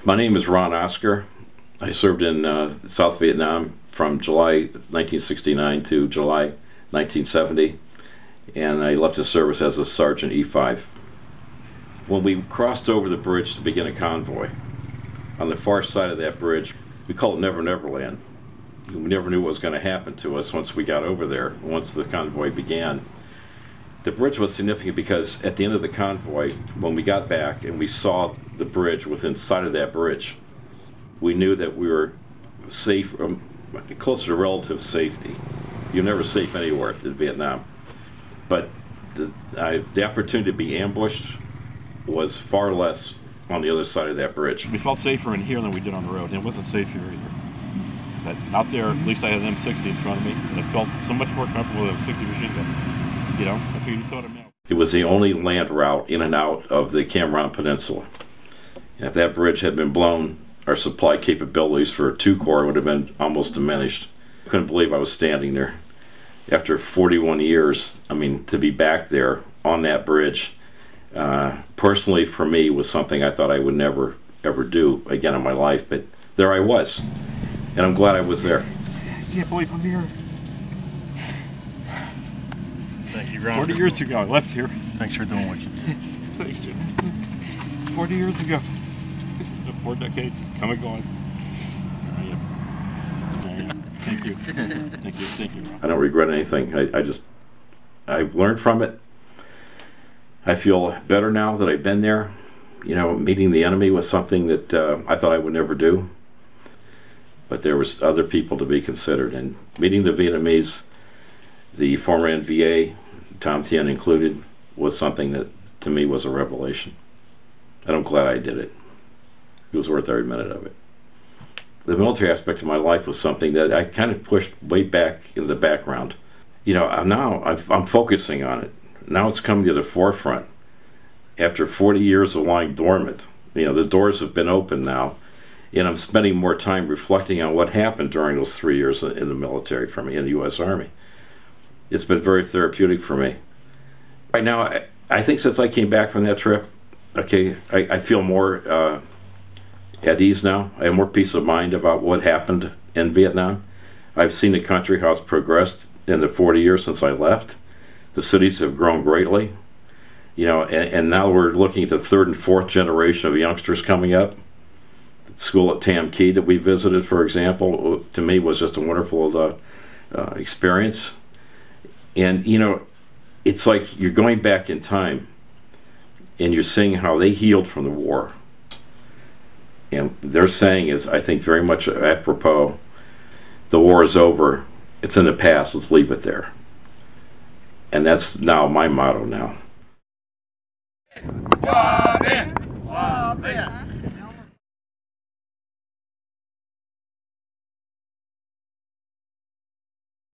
My name is Ron Oskar. I served in South Vietnam from July 1969 to July 1970, and I left the service as a Sergeant E5. When we crossed over the bridge to begin a convoy, on the far side of that bridge, we call it Never Never Land. We never knew what was going to happen to us once we got over there, once the convoy began. The bridge was significant because at the end of the convoy, when we got back and we saw the bridge within sight of that bridge, we knew that we were safe, closer to relative safety. You're never safe anywhere in Vietnam. But the opportunity to be ambushed was far less on the other side of that bridge. We felt safer in here than we did on the road, and it wasn't safe here either. But out there, at least I had an M60 in front of me, and it felt so much more comfortable with a 60 machine gun. You know, I figured you thought of me. It was the only land route in and out of the Cam Ranh Peninsula. And if that bridge had been blown, our supply capabilities for 2 Corps would have been almost diminished. I couldn't believe I was standing there. After 41 years, I mean, to be back there on that bridge, personally for me was something I thought I would never ever do again in my life, but there I was, and I'm glad I was there. I can't believe I'm here. Thank you, Ron. 40 years ago, I left here. Thanks for doing what you did. Thanks, Jim. 40 years ago. 4 decades, come and gone. Thank you. Thank you. Thank you, Ron. I don't regret anything. I've learned from it. I feel better now that I've been there. You know, meeting the enemy was something that I thought I would never do. But there was other people to be considered. And meeting the Vietnamese, the former NVA, Tom Tien included, was something that to me was a revelation. And I'm glad I did it. It was worth every minute of it. The military aspect of my life was something that I kind of pushed way back in the background. You know, now I'm focusing on it. Now it's coming to the forefront. After 40 years of lying dormant, you know, the doors have been opened now, and I'm spending more time reflecting on what happened during those 3 years in the military for me, in the U.S. Army. It's been very therapeutic for me. Right now, I think since I came back from that trip, okay, I feel more at ease now. I have more peace of mind about what happened in Vietnam. I've seen the country, how it's progressed in the 40 years since I left. The cities have grown greatly. You know, and now we're looking at the 3rd and 4th generation of youngsters coming up. The school at Tam Key that we visited, for example, to me was just a wonderful experience. And, you know, it's like you're going back in time and you're seeing how they healed from the war. And their saying is, I think, very much apropos, the war is over, it's in the past, let's leave it there. And that's now my motto now.